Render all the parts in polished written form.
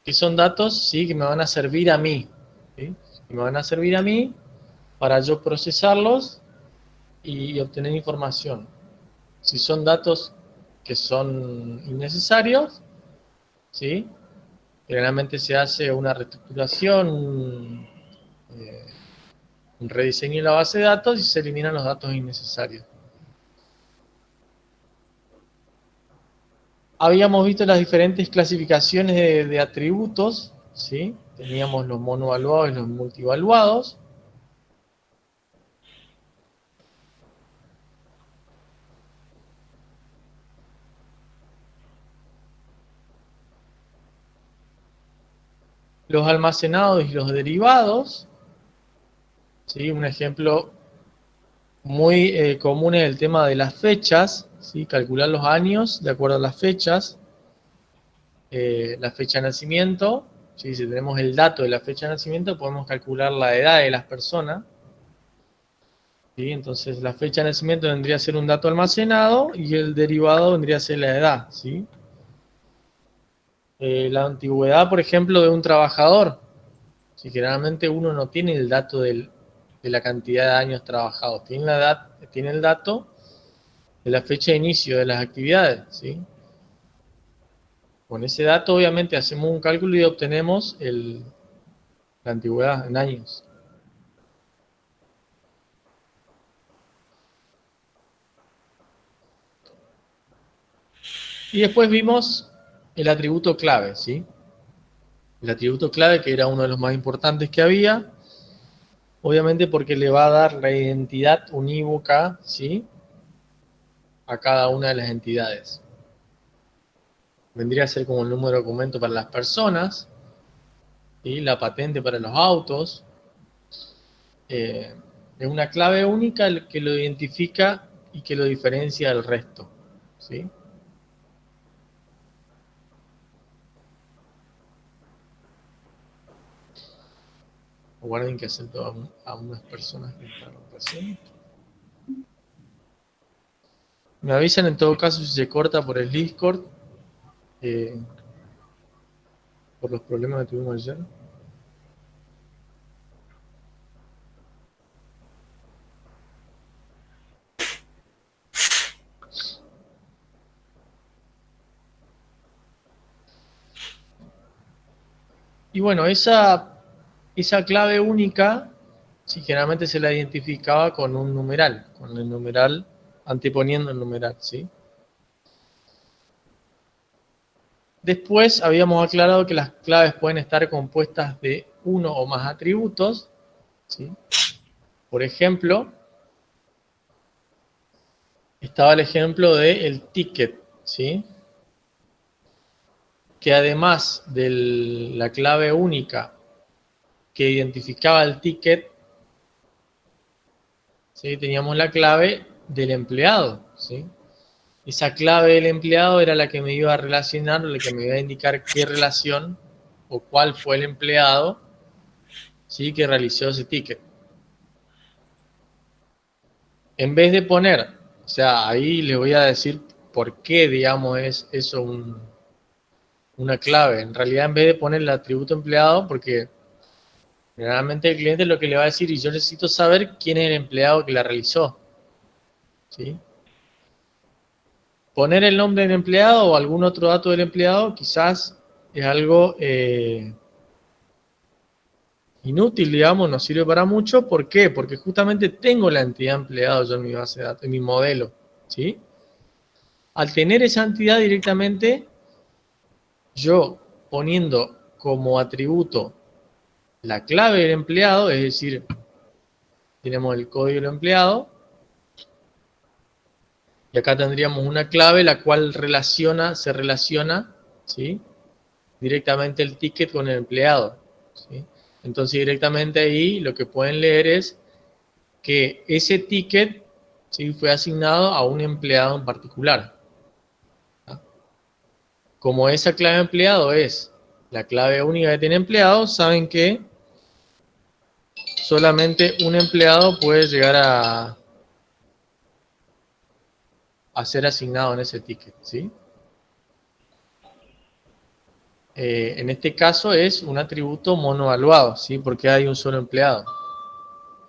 que son datos, ¿sí?, que me van a servir a mí, ¿sí? Que me van a servir a mí para yo procesarlos y obtener información. Si son datos que son innecesarios, ¿sí?, generalmente se hace una reestructuración, eh, un rediseño de la base de datos y se eliminan los datos innecesarios. Habíamos visto las diferentes clasificaciones de atributos, ¿sí? Teníamos los monovaluados y los multivaluados. Los almacenados y los derivados, ¿sí? Un ejemplo muy común es el tema de las fechas, ¿sí? Calcular los años de acuerdo a las fechas, la fecha de nacimiento, ¿sí? Si tenemos el dato de la fecha de nacimiento, podemos calcular la edad de las personas, ¿sí? Entonces la fecha de nacimiento vendría a ser un dato almacenado y el derivado vendría a ser la edad, ¿sí? La antigüedad, por ejemplo, de un trabajador, si generalmente uno no tiene el dato de la cantidad de años trabajados, tiene el dato de la fecha de inicio de las actividades, ¿sí? Con ese dato obviamente hacemos un cálculo y obtenemos la antigüedad en años. Y después vimos el atributo clave, ¿sí? El atributo clave, que era uno de los más importantes que había, obviamente porque le va a dar la identidad unívoca, ¿sí?, a cada una de las entidades. Vendría a ser como el número de documento para las personas, ¿sí?, la patente para los autos. Es una clave única que lo identifica y que lo diferencia del resto, ¿sí? Guarden que acepto a unas personas que entraron recién. Me avisan en todo caso si se corta por el Discord, eh, por los problemas que tuvimos ayer. Y bueno, esa clave única, sí, generalmente se la identificaba con un numeral, con el numeral, anteponiendo el numeral, ¿sí? Después habíamos aclarado que las claves pueden estar compuestas de uno o más atributos, ¿sí? Por ejemplo, estaba el ejemplo del ticket, ¿sí?, que además de la clave única que identificaba el ticket, ¿sí?, teníamos la clave del empleado, ¿sí? Esa clave del empleado era la que me iba a relacionar, la que me iba a indicar qué relación o cuál fue el empleado, ¿sí?, que realizó ese ticket. En vez de poner, o sea, ahí les voy a decir por qué, digamos, es eso una clave. En realidad, en vez de poner el atributo empleado, porque generalmente el cliente lo que le va a decir, y yo necesito saber quién es el empleado que la realizó, ¿sí? Poner el nombre del empleado o algún otro dato del empleado quizás es algo inútil, digamos, no sirve para mucho. ¿Por qué? Porque justamente tengo la entidad empleado yo en mi base de datos, en mi modelo, ¿sí? Al tener esa entidad directamente, yo poniendo como atributo la clave del empleado, es decir, tenemos el código del empleado, y acá tendríamos una clave la cual se relaciona, ¿sí?, directamente el ticket con el empleado, ¿sí? Entonces directamente ahí lo que pueden leer es que ese ticket, ¿sí?, fue asignado a un empleado en particular. ¿Sí? Como esa clave de empleado es la clave única que tiene empleado, saben que solamente un empleado puede llegar a ser asignado en ese ticket, ¿sí? En este caso es un atributo monovaluado, ¿sí? Porque hay un solo empleado.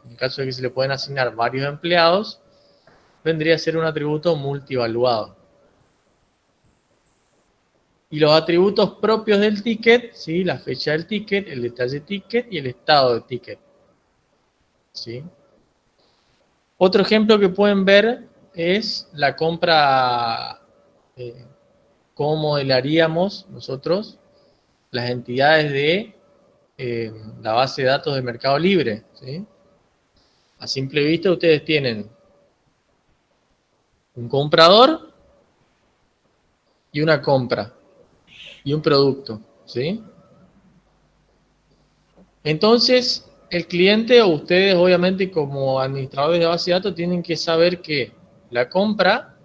En el caso de que se le pueden asignar varios empleados, vendría a ser un atributo multivaluado. Y los atributos propios del ticket, ¿sí? La fecha del ticket, el detalle ticket y el estado del ticket, ¿sí? Otro ejemplo que pueden ver es la compra, cómo modelaríamos nosotros las entidades de la base de datos de Mercado Libre, ¿sí? A simple vista ustedes tienen un comprador y una compra y un producto, ¿sí? Entonces, el cliente o ustedes, obviamente, como administradores de base de datos, tienen que saber que la compra,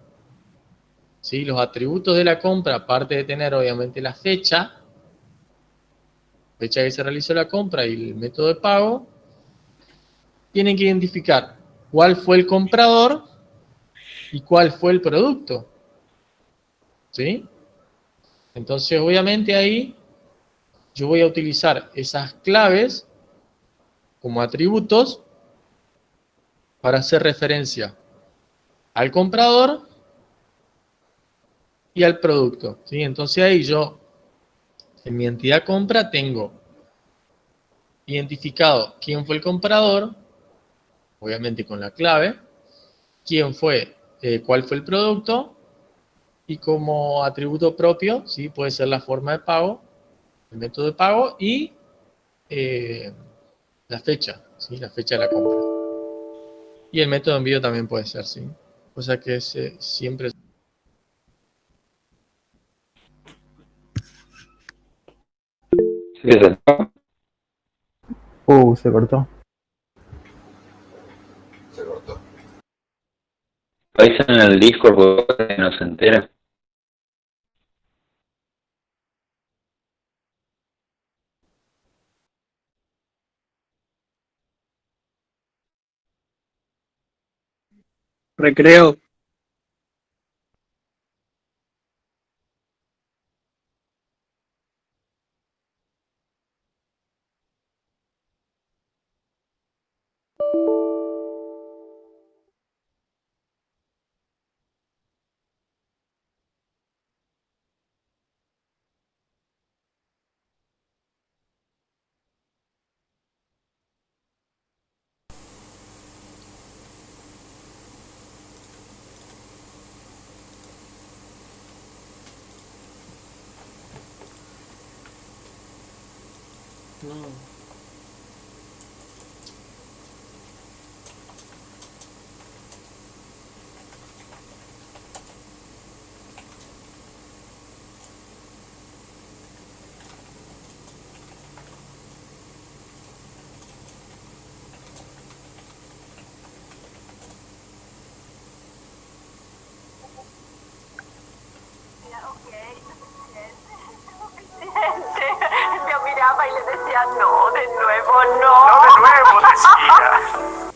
¿sí? Los atributos de la compra, aparte de tener, obviamente, la fecha que se realizó la compra y el método de pago, tienen que identificar cuál fue el comprador y cuál fue el producto, ¿sí? Entonces, obviamente, ahí yo voy a utilizar esas claves como atributos para hacer referencia al comprador y al producto, ¿sí? Entonces ahí yo, en mi entidad compra, tengo identificado quién fue el comprador, obviamente con la clave, quién fue, cuál fue el producto, y como atributo propio, ¿sí? Puede ser la forma de pago, el método de pago y eh, la fecha, ¿sí? La fecha de la compra. Y el método de envío también puede ser, ¿sí? O sea que es, siempre... Sí, se cortó. Se cortó. Avisen en el Discord porque no se entera. Recreo. No. Yo miraba y le decía, no, de nuevo, no. No, de nuevo, decía.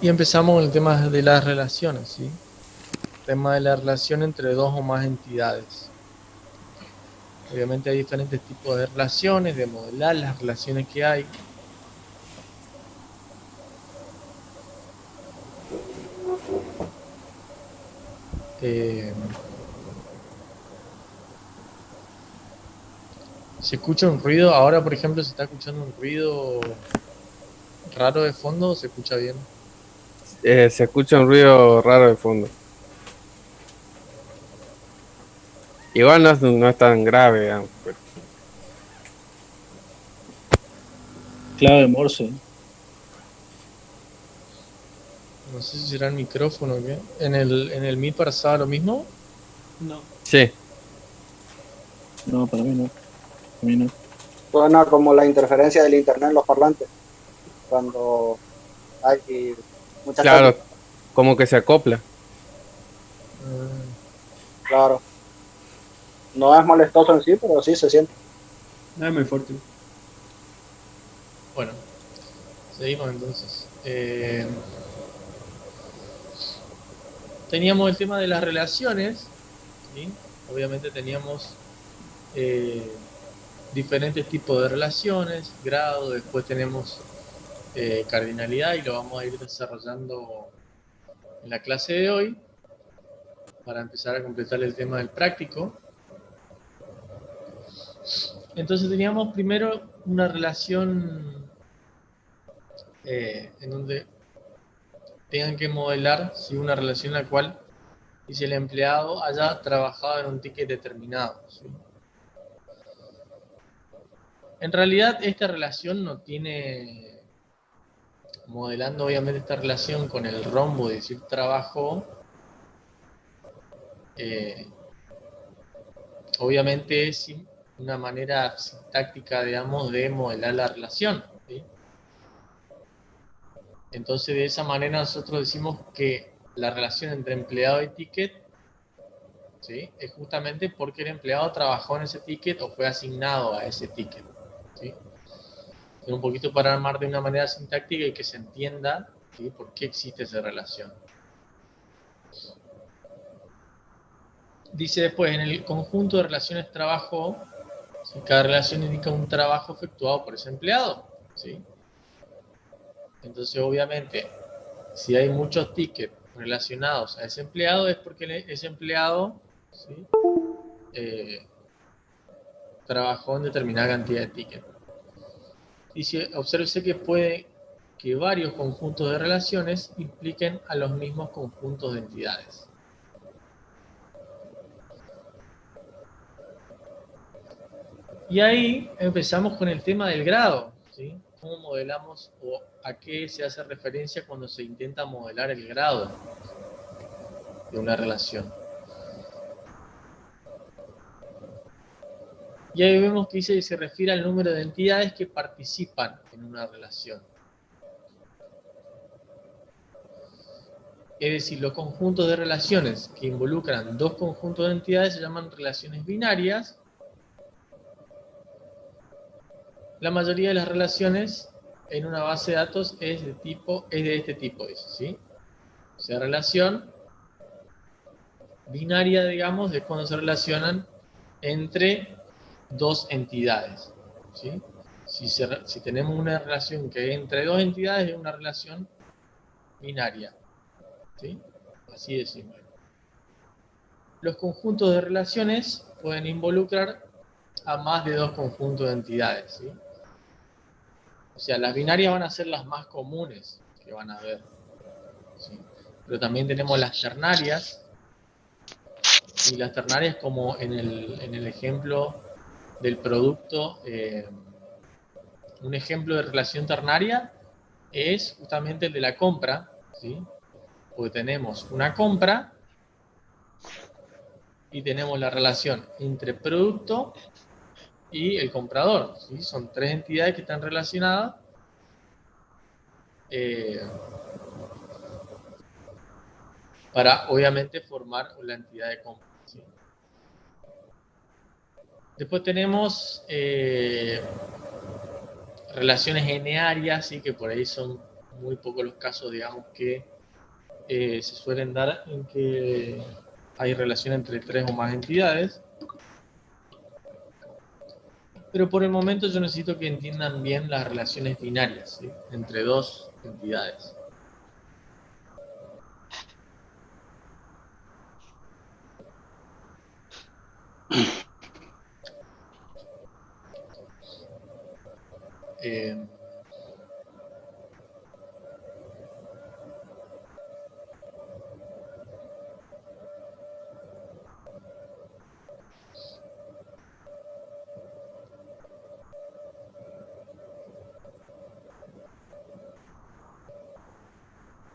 Y empezamos con el tema de las relaciones, ¿sí? El tema de la relación entre dos o más entidades. Obviamente hay diferentes tipos de relaciones, de modelar las relaciones que hay. Se escucha un ruido, ahora por ejemplo se está escuchando un ruido raro de fondo, ¿o se escucha bien? Se escucha un ruido raro de fondo. Igual no es tan grave, digamos, pero Clave Morse. No sé si será el micrófono o qué. ¿En el Meet pasaba lo mismo? No. sí. No, para mí no. Para mí no. Suena como la interferencia del internet en los parlantes, cuando hay muchas Claro, cosas. como que se acopla. Claro. No es molestoso en sí, pero sí se siente. No es muy fuerte. Bueno, seguimos entonces. Teníamos el tema de las relaciones, ¿sí? Obviamente teníamos diferentes tipos de relaciones, grado, después tenemos cardinalidad y lo vamos a ir desarrollando en la clase de hoy para empezar a completar el tema del práctico. Entonces teníamos primero una relación en donde tengan que modelar, ¿sí? Una relación en la cual si el empleado haya trabajado en un ticket determinado, ¿sí? En realidad esta relación no tiene, modelando obviamente esta relación con el rombo de decir trabajo, obviamente es una manera sintáctica, digamos, de modelar la relación, ¿sí? Entonces de esa manera nosotros decimos que la relación entre empleado y ticket, ¿sí? Es justamente porque el empleado trabajó en ese ticket o fue asignado a ese ticket, ¿sí? Un poquito para armar de una manera sintáctica y que se entienda, ¿sí? Por qué existe esa relación. Dice después, en el conjunto de relaciones trabajo, ¿sí? Cada relación indica un trabajo efectuado por ese empleado, ¿sí? Entonces obviamente si hay muchos tickets relacionados a ese empleado es porque ese empleado, ¿sí? Trabajó en determinada cantidad de tickets. Dice, obsérvese que puede que varios conjuntos de relaciones impliquen a los mismos conjuntos de entidades. Y ahí empezamos con el tema del grado, ¿sí? ¿Cómo modelamos o a qué se hace referencia cuando se intenta modelar el grado de una relación? Y ahí vemos que dice que se refiere al número de entidades que participan en una relación. Es decir, los conjuntos de relaciones que involucran dos conjuntos de entidades se llaman relaciones binarias. La mayoría de las relaciones en una base de datos es de este tipo, dice, ¿sí? O sea, relación binaria, digamos, es cuando se relacionan entre dos entidades, ¿sí? Si tenemos una relación que es entre dos entidades, es una relación binaria, ¿sí? Así de simple. Los conjuntos de relaciones pueden involucrar a más de dos conjuntos de entidades, ¿sí? O sea, las binarias van a ser las más comunes que van a haber, ¿sí? Pero también tenemos las ternarias, y las ternarias como en el ejemplo del producto, un ejemplo de relación ternaria es justamente el de la compra, ¿sí? Porque tenemos una compra y tenemos la relación entre producto y el comprador, ¿sí? Son tres entidades que están relacionadas para obviamente formar la entidad de compra, ¿sí? Después tenemos relaciones enearias, ¿sí? Que por ahí son muy pocos los casos, digamos, que se suelen dar en que hay relación entre 3 o más entidades. Pero por el momento yo necesito que entiendan bien las relaciones binarias, ¿sí? Entre 2 entidades. Eh,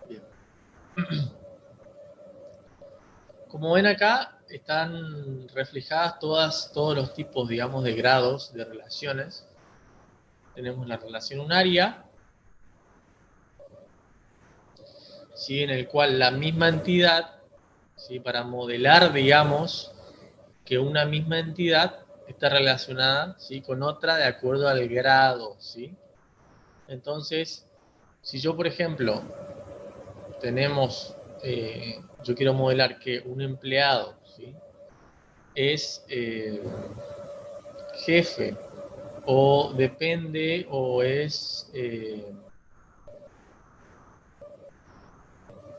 bien. Como ven acá, están reflejadas todos los tipos, digamos, de grados de relaciones. Tenemos la relación unaria, ¿sí? En el cual la misma entidad, ¿sí? Para modelar, digamos, que una misma entidad está relacionada, ¿sí? Con otra de acuerdo al grado, ¿sí? Entonces, si yo, por ejemplo, yo quiero modelar que un empleado, ¿sí? Es jefe, o depende, o es,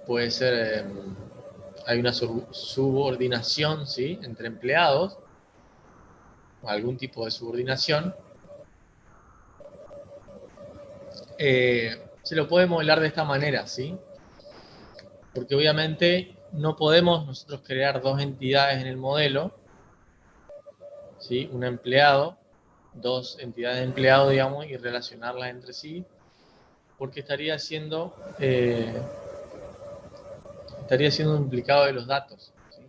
puede ser, hay una subordinación, ¿sí? Entre empleados, algún tipo de subordinación, se lo puede modelar de esta manera, ¿sí? Porque obviamente no podemos nosotros crear 2 entidades en el modelo, ¿sí? Un empleado, 2 entidades de empleado, digamos, y relacionarlas entre sí, porque estaría siendo un implicado de los datos, ¿sí?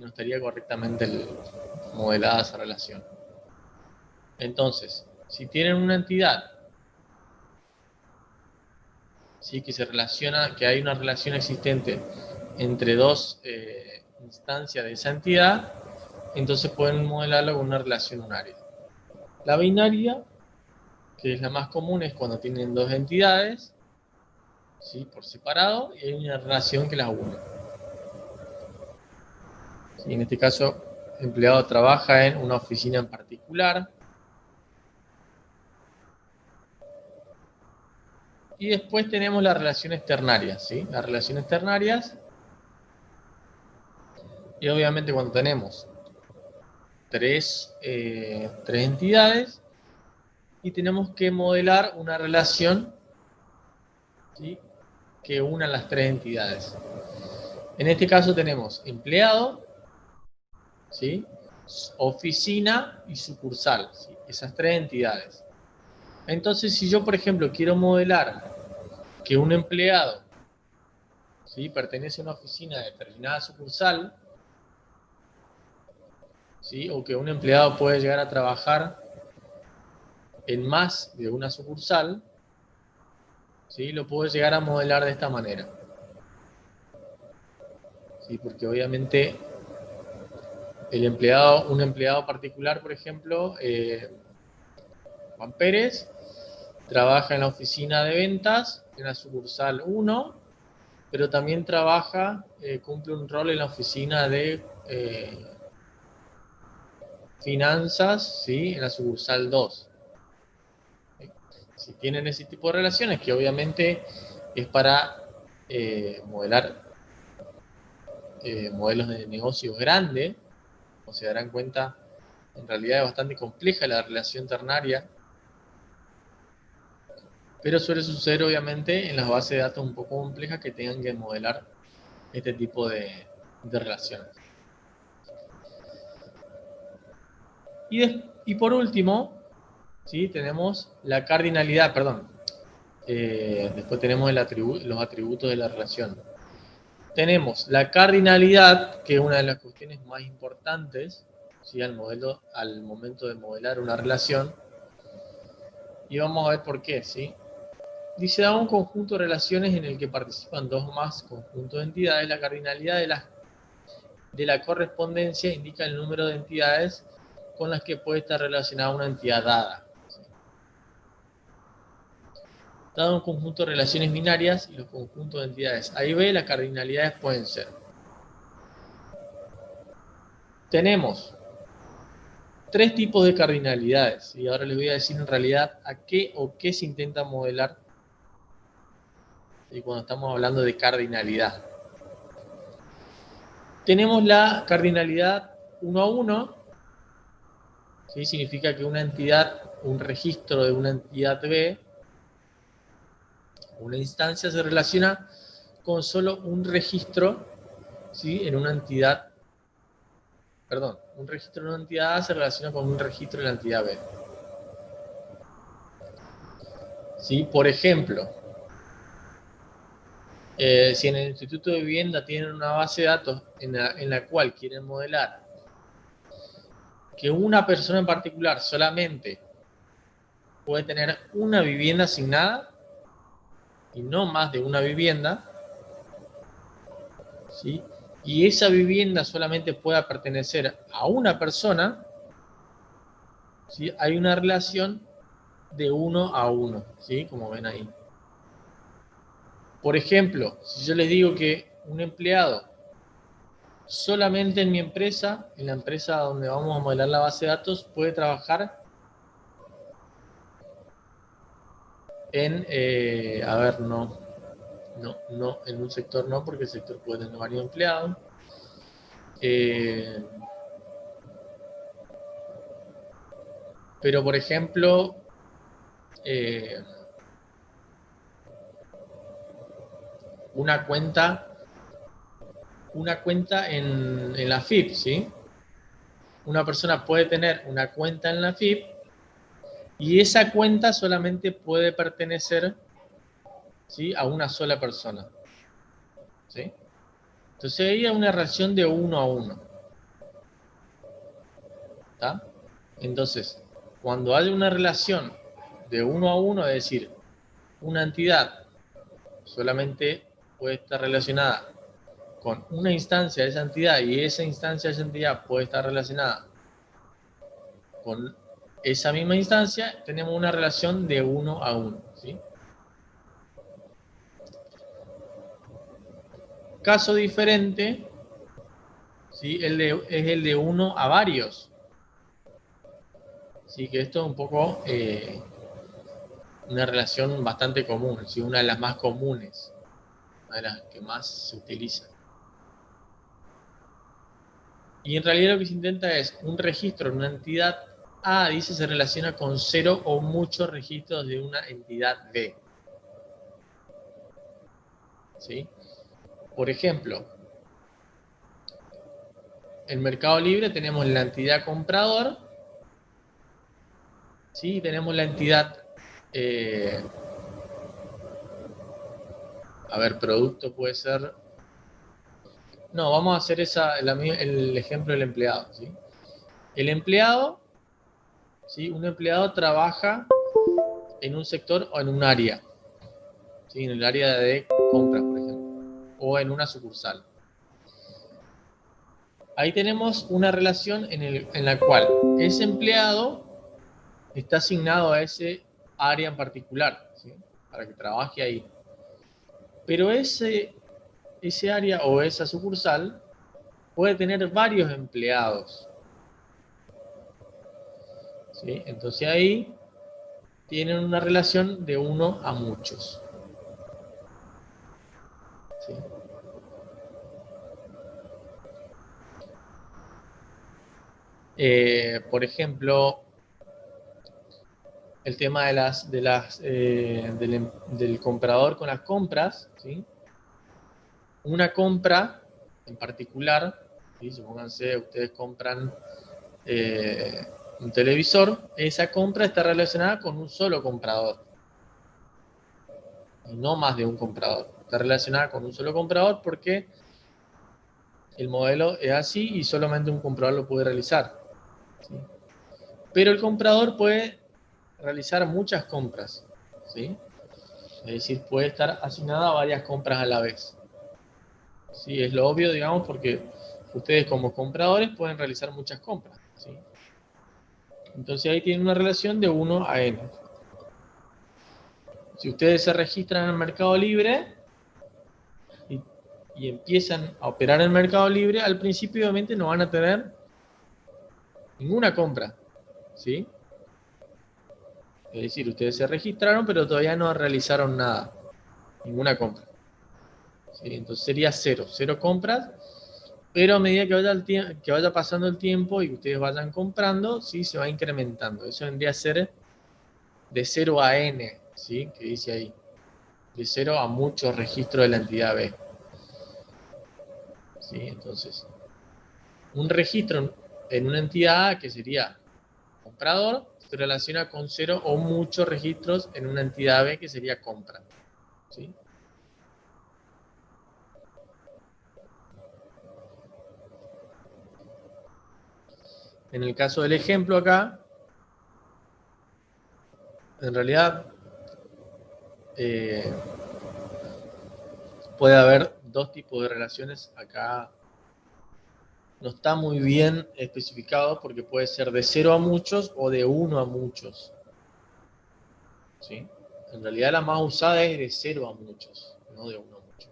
No estaría correctamente modelada esa relación. Entonces, si tienen una entidad, ¿sí? Que se relaciona, que hay una relación existente entre 2 instancias de esa entidad, entonces pueden modelarlo con una relación unaria. La binaria, que es la más común, es cuando tienen 2 entidades, ¿sí? Por separado, y hay una relación que las une. ¿Sí? En este caso, el empleado trabaja en una oficina en particular. Y después tenemos las relaciones ternarias, ¿sí? Las relaciones ternarias, y obviamente cuando tenemos 3 entidades, y tenemos que modelar una relación, ¿sí? Que una las 3 entidades. En este caso tenemos empleado, ¿sí? Oficina y sucursal, ¿sí? Esas 3 entidades. Entonces, si yo, por ejemplo, quiero modelar que un empleado, ¿sí? Pertenece a una oficina de determinada sucursal, ¿sí? O que un empleado puede llegar a trabajar en más de una sucursal, ¿sí? Lo puedo llegar a modelar de esta manera, ¿sí? Porque obviamente un empleado particular, por ejemplo, Juan Pérez, trabaja en la oficina de ventas, en la sucursal 1, pero también cumple un rol en la oficina de finanzas, ¿sí? En la sucursal 2. Si tienen ese tipo de relaciones, que obviamente es para modelar modelos de negocio grandes, como se darán cuenta, en realidad es bastante compleja la relación ternaria, pero suele suceder obviamente en las bases de datos un poco complejas que tengan que modelar este tipo de relaciones. Y por último, ¿sí? Tenemos la cardinalidad, después tenemos los atributos de la relación. Tenemos la cardinalidad, que es una de las cuestiones más importantes, ¿sí? al momento de modelar una relación. Y vamos a ver por qué, ¿sí? Dice, dado un conjunto de relaciones en el que participan 2 o más conjuntos de entidades, la cardinalidad de la correspondencia indica el número de entidades con las que puede estar relacionada una entidad dada. dado un conjunto de relaciones binarias y los conjuntos de entidades A y B, las cardinalidades pueden ser. Tenemos 3 tipos de cardinalidades, y ahora les voy a decir en realidad a qué o qué se intenta modelar cuando estamos hablando de cardinalidad. Tenemos la cardinalidad 1 a 1, ¿sí? Significa que una entidad, un registro de una entidad B, una instancia se relaciona con solo un registro, ¿sí? En una entidad, perdón, un registro de una entidad A se relaciona con un registro de la entidad B. ¿Sí? Por ejemplo, si en el Instituto de Vivienda tienen una base de datos en la cual quieren modelar que una persona en particular solamente puede tener una vivienda asignada y no más de una vivienda, ¿sí? Y esa vivienda solamente pueda pertenecer a una persona, ¿sí? Hay una relación de 1 a 1, ¿sí? Como ven ahí. Por ejemplo, si yo les digo que un empleado solamente en mi empresa, en la empresa donde vamos a modelar la base de datos, puede trabajar en, a ver, no, en un sector no, porque el sector puede tener varios empleados. Pero, por ejemplo, una cuenta en la FIP, ¿sí? Una persona puede tener una cuenta en la FIP y esa cuenta solamente puede pertenecer, ¿sí? A una sola persona, ¿sí? Entonces ahí hay una relación de 1 a 1. ¿Está? Entonces, cuando hay una relación de 1 a 1, es decir, una entidad solamente puede estar relacionada con una instancia de esa entidad y esa instancia de esa entidad puede estar relacionada con esa misma instancia, tenemos una relación de 1 a 1, ¿sí? Caso diferente, ¿sí? Es el de 1 a varios. Sí, que esto es un poco una relación bastante común, ¿sí? Una de las más comunes, una de las que más se utiliza. Y en realidad lo que se intenta es un registro de una entidad A, dice, se relaciona con 0 o muchos registros de una entidad B. ¿Sí? Por ejemplo, en Mercado Libre tenemos la entidad comprador, ¿sí? Tenemos la entidad, a ver, producto puede ser. No, vamos a hacer el ejemplo del empleado, ¿sí? El empleado, ¿sí? Un empleado trabaja en un sector o en un área, ¿sí? En el área de compras, por ejemplo, o en una sucursal. Ahí tenemos una relación en la cual ese empleado está asignado a ese área en particular, ¿sí? Para que trabaje ahí. Pero ese área o esa sucursal puede tener varios empleados, ¿sí? Entonces ahí tienen una relación de 1 a muchos, ¿sí? Por ejemplo, el tema del comprador con las compras, ¿sí? Una compra en particular, ¿sí? Supónganse, ustedes compran un televisor, esa compra está relacionada con un solo comprador y no más de un comprador. Está relacionada con un solo comprador porque el modelo es así y solamente un comprador lo puede realizar, ¿sí? Pero el comprador puede realizar muchas compras, ¿sí? Es decir, puede estar asignada a varias compras a la vez. Sí, es lo obvio, digamos, porque ustedes como compradores pueden realizar muchas compras, ¿sí? Entonces ahí tienen una relación de 1 a n. Si ustedes se registran en el Mercado Libre y empiezan a operar en el Mercado Libre, al principio obviamente no van a tener ninguna compra, ¿sí? Es decir, ustedes se registraron, pero todavía no realizaron nada, ninguna compra. ¿Sí? Entonces sería cero compras, pero a medida que vaya pasando el tiempo y que ustedes vayan comprando, sí, se va incrementando. Eso vendría a ser de 0 a n, ¿sí? Que dice ahí. De 0 a muchos registros de la entidad B. ¿Sí? Entonces, un registro en una entidad A, que sería comprador, se relaciona con 0 o muchos registros en una entidad B, que sería compra. ¿Sí? En el caso del ejemplo acá, en realidad puede haber dos tipos de relaciones. Acá no está muy bien especificado porque puede ser de 0 a muchos o de 1 a muchos. ¿Sí? En realidad la más usada es de 0 a muchos, no de 1 a muchos.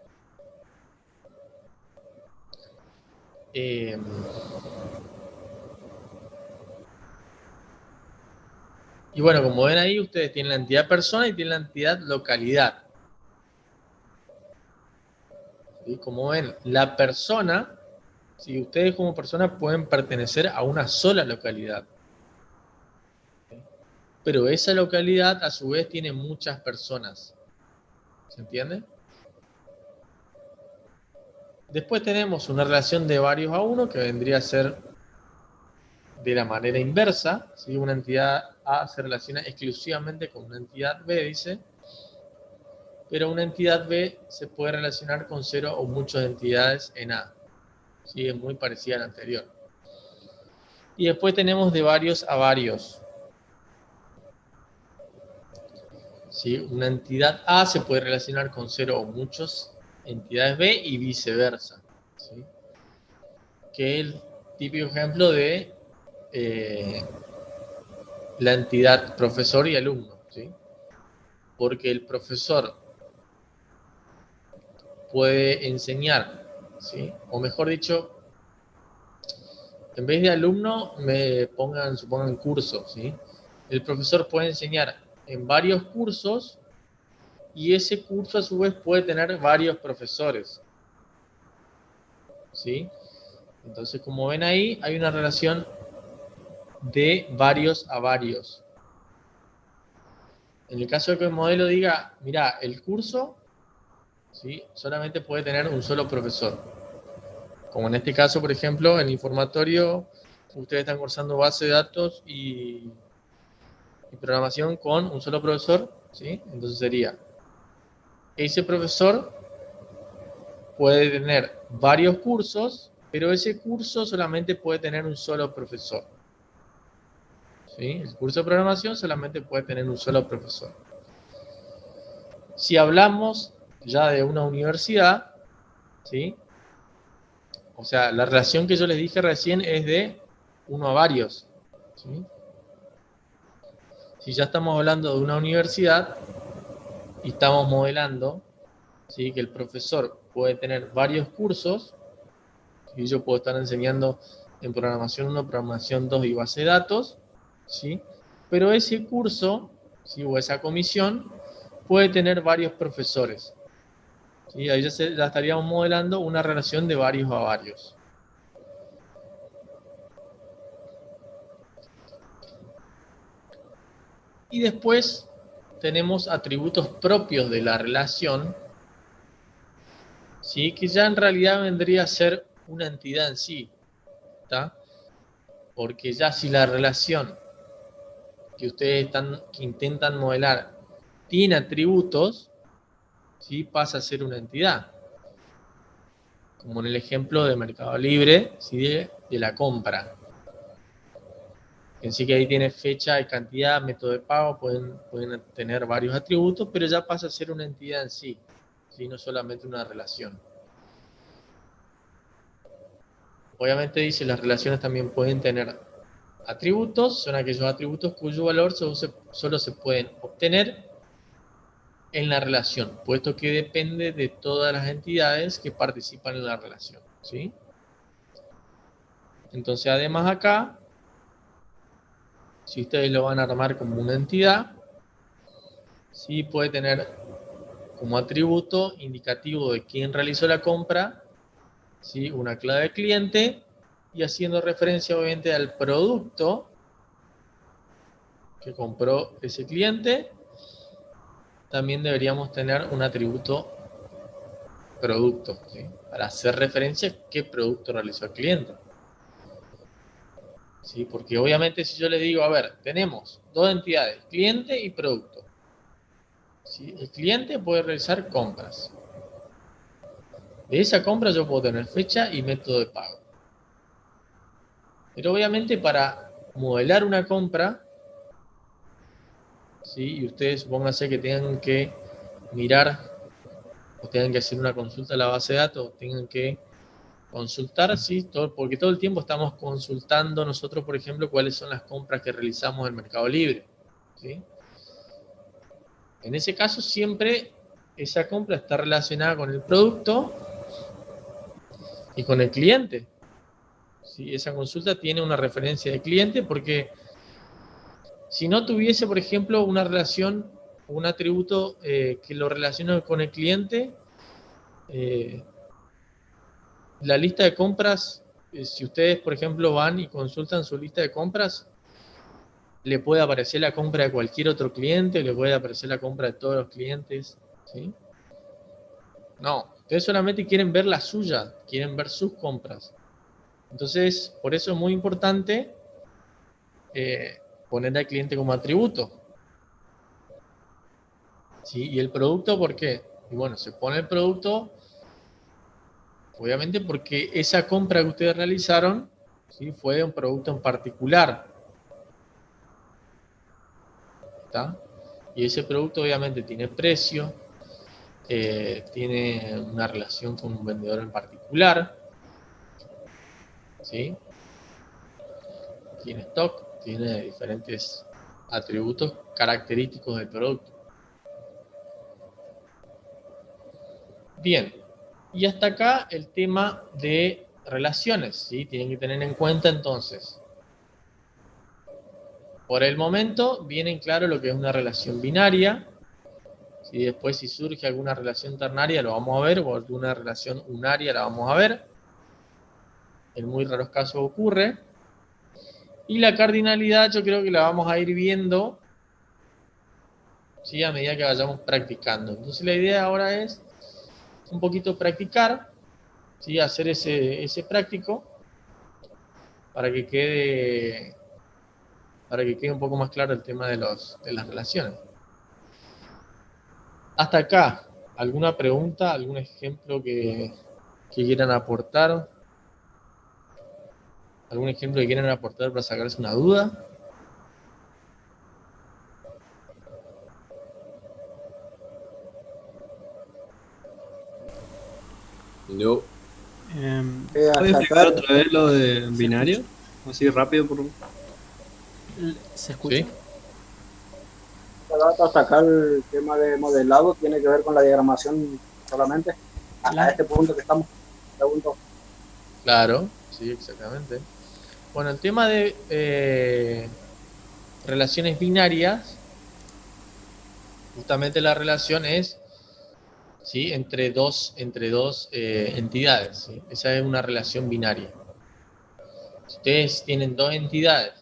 Y bueno, como ven ahí, ustedes tienen la entidad persona y tienen la entidad localidad. ¿Sí? Como ven, la persona, si ustedes como persona pueden pertenecer a una sola localidad. ¿Sí? Pero esa localidad a su vez tiene muchas personas. ¿Se entiende? Después tenemos una relación de varios a uno que vendría a ser de la manera inversa. ¿Sí? Una entidad A se relaciona exclusivamente con una entidad B, dice. Pero una entidad B se puede relacionar con 0 o muchas entidades en A. ¿Sí? Es muy parecida a la anterior. Y después tenemos de varios a varios. ¿Sí? Una entidad A se puede relacionar con 0 o muchas entidades B y viceversa. ¿Sí? Que es el típico ejemplo de la entidad profesor y alumno. ¿Sí? Porque el profesor puede enseñar, ¿sí? O mejor dicho, en vez de alumno, supongan curso, ¿sí? El profesor puede enseñar en varios cursos y ese curso a su vez puede tener varios profesores, ¿sí? Entonces, como ven ahí, hay una relación de varios a varios. En el caso de que el modelo diga, mira, el curso, ¿sí? Solamente puede tener un solo profesor. Como en este caso, por ejemplo, en el informatorio, ustedes están cursando base de datos y programación con un solo profesor, ¿sí? Entonces sería, ese profesor puede tener varios cursos, pero ese curso solamente puede tener un solo profesor. ¿Sí? El curso de programación solamente puede tener un solo profesor. Si hablamos ya de una universidad, ¿sí? O sea, la relación que yo les dije recién es de uno a varios, ¿sí? Si ya estamos hablando de una universidad y estamos modelando, ¿sí? Que el profesor puede tener varios cursos, y yo puedo estar enseñando en programación 1, programación 2 y base de datos, ¿sí? Pero ese curso, ¿sí? O esa comisión puede tener varios profesores, ¿sí? Ahí ya estaríamos modelando una relación de varios a varios. Y después tenemos atributos propios de la relación, ¿sí? Que ya en realidad vendría a ser una entidad en sí, ¿tá? Porque ya si la relación que ustedes que intentan modelar tiene atributos, ¿sí? Pasa a ser una entidad. Como en el ejemplo de Mercado Libre, ¿sí? de la compra. En sí que ahí tiene fecha y cantidad, método de pago, pueden tener varios atributos, pero ya pasa a ser una entidad en sí, ¿sí? No solamente una relación. Obviamente dice, las relaciones también pueden tener atributos, son aquellos atributos cuyo valor solo se pueden obtener en la relación, puesto que depende de todas las entidades que participan en la relación, ¿sí? Entonces, además acá, si ustedes lo van a armar como una entidad, sí puede tener como atributo indicativo de quién realizó la compra, ¿sí? Una clave de cliente, y haciendo referencia obviamente al producto que compró ese cliente, también deberíamos tener un atributo producto, ¿sí? Para hacer referencia a qué producto realizó el cliente. ¿Sí? Porque obviamente si yo les digo, a ver, tenemos dos entidades, cliente y producto. ¿Sí? El cliente puede realizar compras. De esa compra yo puedo tener fecha y método de pago. Pero obviamente para modelar una compra, ¿sí? Y ustedes supónganse que tengan que mirar o tengan que hacer una consulta a la base de datos, o tengan que consultar, ¿sí? Porque todo el tiempo estamos consultando nosotros, por ejemplo, cuáles son las compras que realizamos en Mercado Libre, ¿sí? En ese caso siempre esa compra está relacionada con el producto y con el cliente, ¿sí? Esa consulta tiene una referencia de cliente porque si no tuviese, por ejemplo, una relación, un atributo que lo relacione con el cliente, la lista de compras, si ustedes, por ejemplo, van y consultan su lista de compras, le puede aparecer la compra de cualquier otro cliente, le puede aparecer la compra de todos los clientes, ¿sí? No, ustedes solamente quieren ver la suya, quieren ver sus compras. Entonces, por eso es muy importante poner al cliente como atributo. ¿Sí? Y el producto, ¿por qué? Y bueno, se pone el producto, obviamente porque esa compra que ustedes realizaron, ¿sí? Fue de un producto en particular. ¿Está? Y ese producto obviamente tiene precio, tiene una relación con un vendedor en particular, ¿sí? Tiene stock, tiene diferentes atributos característicos del producto. Bien, y hasta acá el tema de relaciones, ¿sí? Tienen que tener en cuenta entonces, por el momento viene claro lo que es una relación binaria, ¿sí? Después si surge alguna relación ternaria lo vamos a ver, o alguna relación unaria la vamos a ver, en muy raros casos ocurre, y la cardinalidad yo creo que la vamos a ir viendo, ¿sí? A medida que vayamos practicando. Entonces la idea ahora es un poquito practicar, ¿sí? Hacer ese práctico para que quede un poco más claro el tema de las relaciones. Hasta acá, ¿alguna pregunta, algún ejemplo que quieran aportar? ¿Algún ejemplo que quieran aportar para sacarse una duda? No. Hasta ¿Puedes explicar acá, otra vez lo de binario? Así rápido, por ¿Se escucha? ¿Sí? hasta acá el tema de modelado tiene que ver con la diagramación solamente. Hasta este punto que estamos. Pregunto. Claro, sí, exactamente. Bueno, el tema de relaciones binarias, justamente la relación es, ¿sí? entre dos entidades, ¿sí? Esa es una relación binaria. Si ustedes tienen dos entidades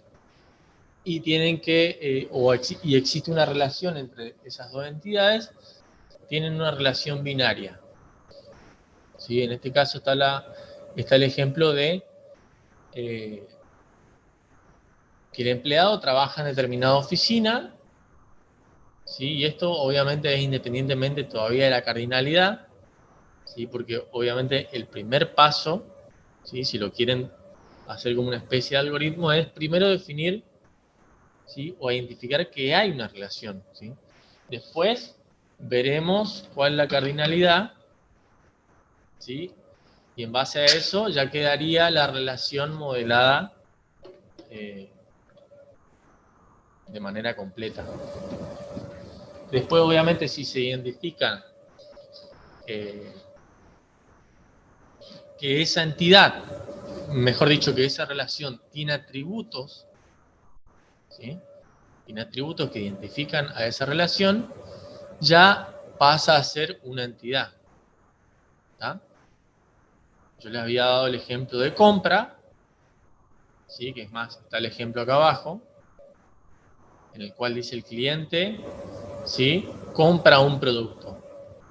y tienen que, y existe una relación entre esas dos entidades, tienen una relación binaria. ¿Sí? En este caso está el ejemplo de que el empleado trabaja en determinada oficina, ¿sí? Y esto obviamente es independientemente todavía de la cardinalidad, ¿sí? Porque obviamente el primer paso, ¿sí? Si lo quieren hacer como una especie de algoritmo, es primero definir, ¿sí? O identificar que hay una relación, ¿sí? Después veremos cuál es la cardinalidad, ¿sí? Y en base a eso ya quedaría la relación modelada de manera completa. Después, obviamente, si se identifican que esa entidad, mejor dicho, que esa relación tiene atributos, ¿sí? Tiene atributos que identifican a esa relación, ya pasa a ser una entidad. ¿Tá? Yo les había dado el ejemplo de compra, ¿sí? Que es más, está el ejemplo acá abajo, en el cual dice el cliente, ¿sí? Compra un producto.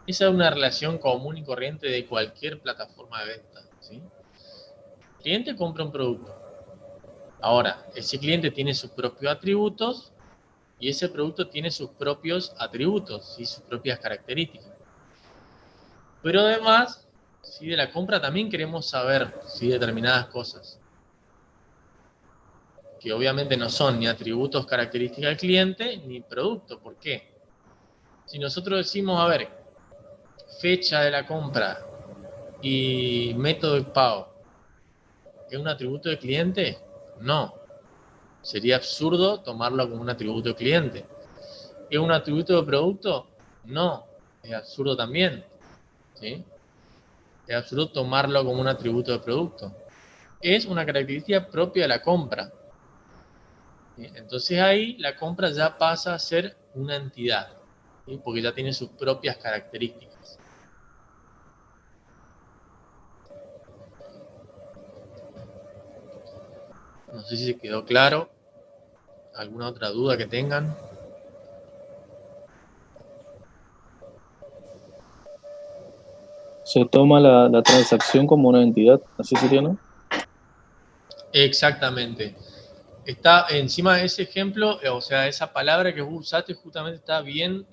Esa es una relación común y corriente de cualquier plataforma de venta, ¿sí? El cliente compra un producto. Ahora, ese cliente tiene sus propios atributos y ese producto tiene sus propios atributos y sus propias características. Pero además, ¿sí? De la compra también queremos saber, ¿sí? Determinadas cosas, que obviamente no son ni atributos, características del cliente, ni producto. ¿Por qué? Si nosotros decimos, a ver, fecha de la compra y método de pago, ¿es un atributo del cliente? No. Sería absurdo tomarlo como un atributo del cliente. ¿Es un atributo de producto? No. Es absurdo también, ¿sí? Es absurdo tomarlo como un atributo de producto. Es una característica propia de la compra. ¿Sí? Entonces ahí la compra ya pasa a ser una entidad, ¿sí? Porque ya tiene sus propias características. No sé si se quedó claro. ¿Alguna otra duda que tengan? Se toma la transacción como una entidad, así sería, ¿no? Exactamente. Está encima de ese ejemplo, o sea, esa palabra que vos usaste justamente está bien,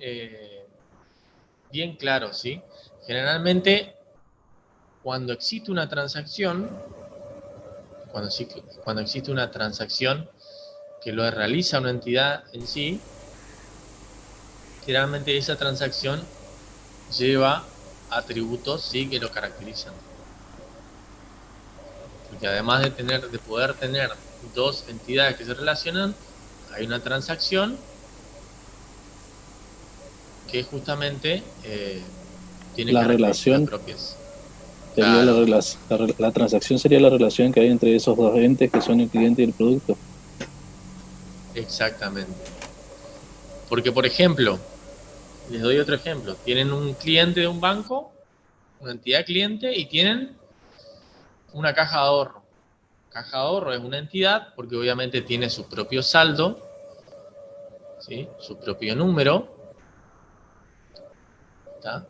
bien claro, ¿sí? Generalmente, cuando existe una transacción, cuando existe una transacción que lo realiza una entidad en sí, generalmente esa transacción lleva atributos, ¿sí? Que lo caracterizan. Porque además de poder tener dos entidades que se relacionan, hay una transacción que justamente tiene La características relación propias. sería Claro. la transacción sería la relación que hay entre esos dos entes que son el cliente y el producto. Exactamente. Porque, por ejemplo, les doy otro ejemplo. Tienen un cliente de un banco, una entidad cliente, y tienen una caja de ahorro. Caja de ahorro es una entidad porque obviamente tiene su propio saldo, ¿sí? Su propio número, ¿tá?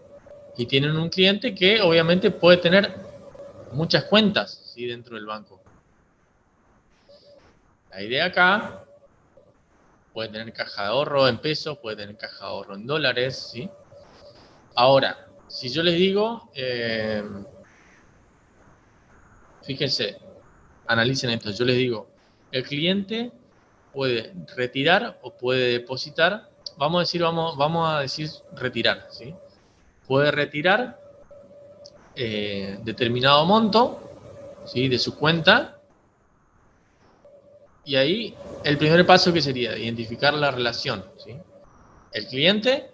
Y tienen un cliente que obviamente puede tener muchas cuentas, ¿sí? Dentro del banco. La idea acá, puede tener caja de ahorro en pesos, puede tener caja de ahorro en dólares, ¿sí? Ahora, si yo les digo, fíjense, analicen esto, yo les digo, el cliente puede retirar o puede depositar, vamos a decir retirar, ¿sí? Puede retirar determinado monto, ¿sí? De su cuenta, y ahí el primer paso que sería identificar la relación, ¿sí? El cliente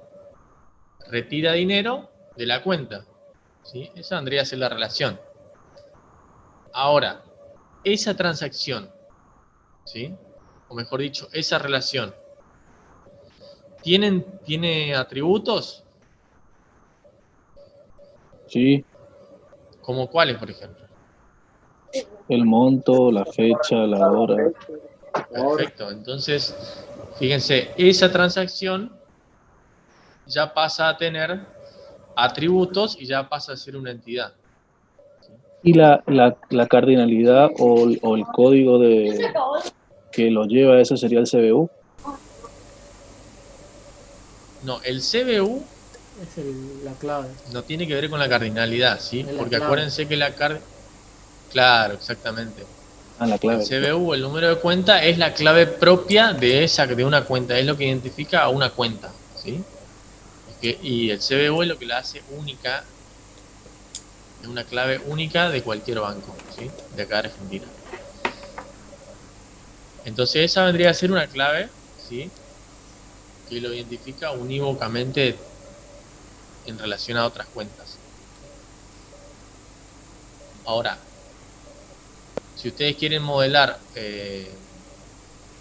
retira dinero de la cuenta, ¿sí? Esa vendría a ser la relación. Ahora, esa transacción, ¿sí? O mejor dicho, esa relación, ¿tiene atributos? Sí, ¿Como cuáles, por ejemplo? el monto, la fecha, la hora. Perfecto. Entonces, fíjense, esa transacción ya pasa a tener atributos y ya pasa a ser una entidad. Y la cardinalidad o el código que lo lleva a eso sería el CBU. No, el CBU Es la clave. no tiene que ver con la cardinalidad, ¿sí? Es la Porque clave. acuérdense que claro, exactamente. La clave. El CBU, el número de cuenta, es la clave propia de una cuenta, es lo que identifica a una cuenta, ¿sí? Y el CBU es lo que la hace única, es una clave única de cualquier banco, ¿sí? De acá de Argentina. Entonces esa vendría a ser una clave, ¿sí? que lo identifica unívocamente en relación a otras cuentas. Ahora, si ustedes quieren modelar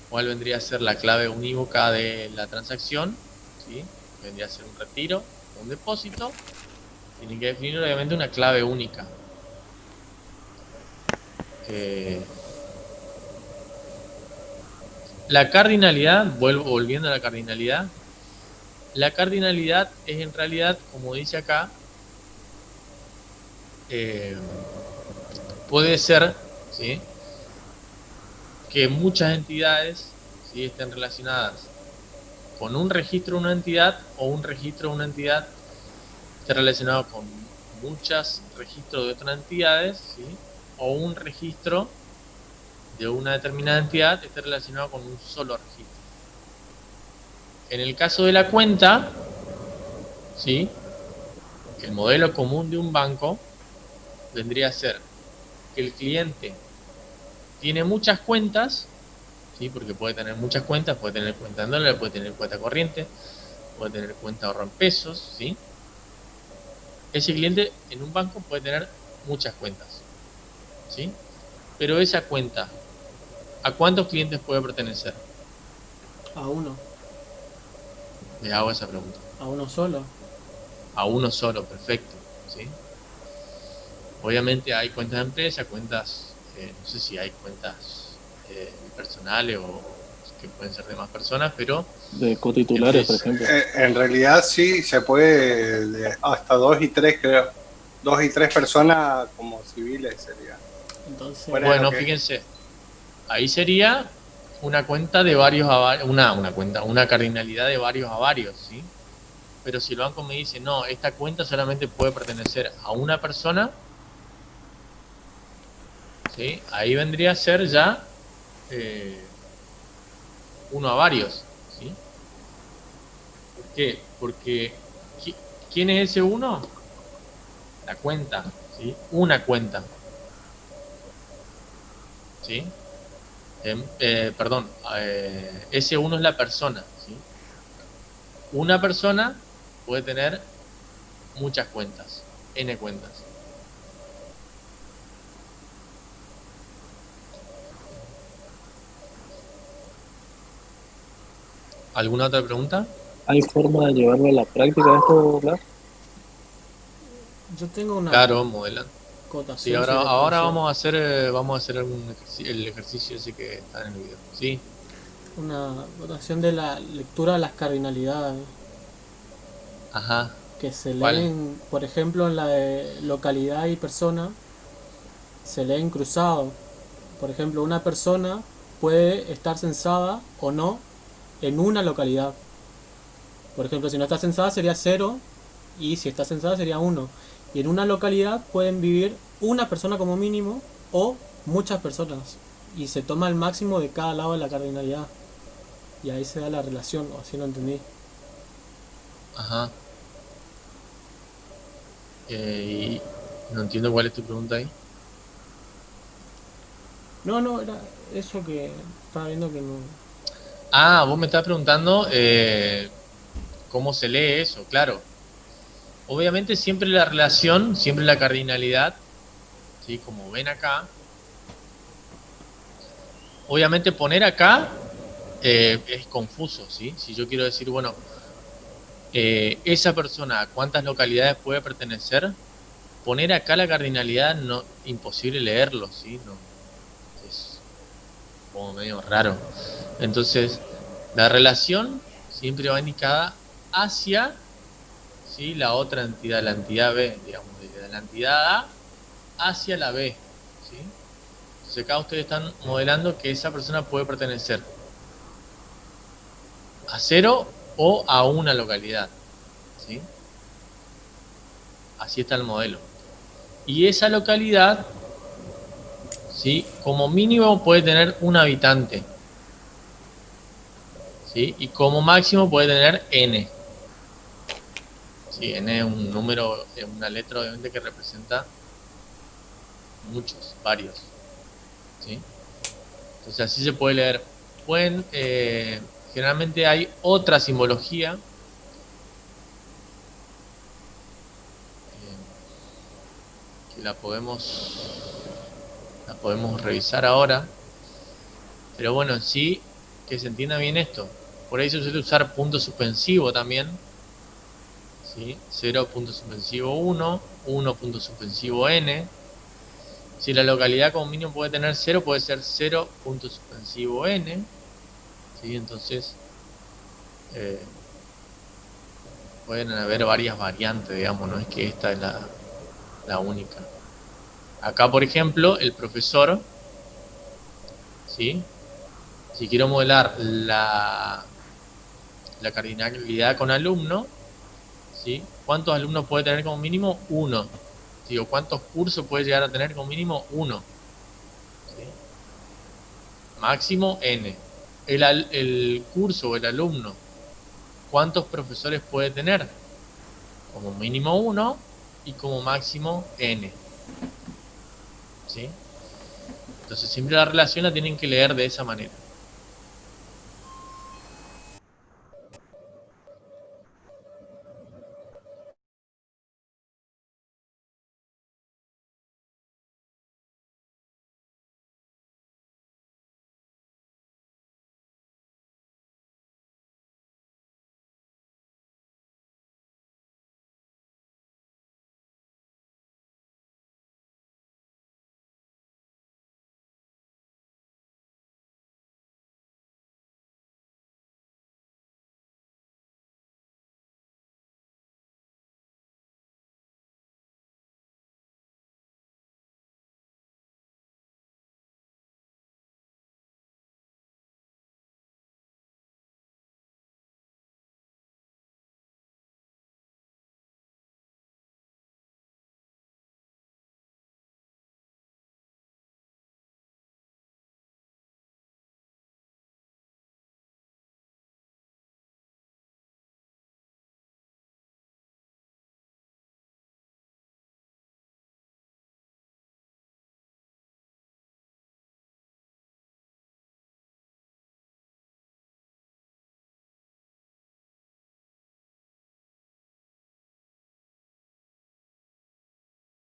cuál vendría a ser la clave unívoca de la transacción, ¿sí? Vendría a ser un retiro, un depósito, tienen que definir obviamente una clave única. La cardinalidad, volviendo a la cardinalidad es en realidad, como dice acá, puede ser, ¿sí?, que muchas entidades, ¿sí?, estén relacionadas con un registro de una entidad, o un registro de una entidad esté relacionado con muchos registros de otras entidades, ¿sí?, o un registro de una determinada entidad esté relacionado con un solo registro. En el caso de la cuenta, ¿sí?, el modelo común de un banco vendría a ser que el cliente tiene muchas cuentas, ¿sí?, porque puede tener muchas cuentas, puede tener cuenta en dólares, puede tener cuenta corriente, puede tener cuenta ahorro en pesos, ¿sí? Ese cliente en un banco puede tener muchas cuentas, ¿sí? Pero esa cuenta, ¿a cuántos clientes puede pertenecer? A uno. Les hago esa pregunta. A uno solo. A uno solo, perfecto, ¿sí? Obviamente hay cuentas de empresa, cuentas, no sé si hay cuentas personales o que pueden ser de más personas, pero... De cotitulares, por ejemplo. En realidad sí, se puede hasta 2 y 3, creo. 2 y 3 personas como civiles sería. Entonces, Bueno, fíjense, ahí sería una cuenta de varios a varios, una cardinalidad de varios a varios, ¿sí? Pero si el banco me dice, no, esta cuenta solamente puede pertenecer a una persona, ¿sí?, ahí vendría a ser ya uno a varios, ¿sí? ¿Por qué? Porque ¿quién es ese uno? La cuenta, ¿sí? Una cuenta, ¿sí? Perdón, ese uno es la persona, ¿sí? Una persona puede tener muchas cuentas, n cuentas. ¿Alguna otra pregunta? ¿Hay forma de llevarlo a la práctica esto, Blas? yo tengo una Claro, modelan. cotación. Sí, ahora vamos a hacer el ejercicio ese que está en el video. Sí, Una cotación de la lectura de las cardinalidades. ajá. Que se ¿Cuál? leen, por ejemplo, en la de localidad y persona, se leen cruzado. Por ejemplo, una persona puede estar censada o no en una localidad. Por ejemplo, si no está censada sería 0 y si está censada sería 1. Y en una localidad pueden vivir una persona como mínimo o muchas personas. Y se toma el máximo de cada lado de la cardinalidad. Y ahí se da la relación, o así lo entendí. Ajá. Y no entiendo cuál es tu pregunta ahí. No, era eso que estaba viendo que no... Ah, vos me estás preguntando cómo se lee eso, claro. Obviamente siempre la relación, siempre la cardinalidad, ¿sí?, como ven acá. Obviamente poner acá es confuso, ¿sí? Si yo quiero decir, bueno, esa persona, ¿a cuántas localidades puede pertenecer? Poner acá la cardinalidad, no, imposible leerlo, ¿sí? No, es como medio raro. Entonces, la relación siempre va indicada hacia, ¿sí?, la otra entidad, la entidad B, digamos, desde la entidad A hacia la B, ¿sí? Entonces acá ustedes están modelando que esa persona puede pertenecer a 0 o a una localidad, ¿sí? Así está el modelo. Y esa localidad, ¿sí?, como mínimo puede tener un habitante, ¿sí?, y como máximo puede tener n. Sí, n es un número, es una letra obviamente que representa muchos, varios, ¿sí? Entonces así se puede leer. Pueden generalmente hay otra simbología que la podemos revisar ahora, pero bueno, en sí, que se entienda bien esto. Por ahí se suele usar punto suspensivo también, ¿sí? 0 punto suspensivo 1, 1 punto suspensivo n. Si la localidad como mínimo puede tener 0, puede ser 0 punto suspensivo n, ¿sí? Entonces pueden haber varias variantes, digamos, no es que esta es la única. Acá, por ejemplo, el profesor, ¿sí? Si quiero modelar la cardinalidad con alumno, ¿sí? ¿Cuántos alumnos puede tener como mínimo? 1. Digo, ¿cuántos cursos puede llegar a tener como mínimo? 1. ¿Sí? Máximo n. El curso o el alumno, ¿cuántos profesores puede tener? Como mínimo 1 y como máximo n. ¿Sí? Entonces siempre la relación la tienen que leer de esa manera.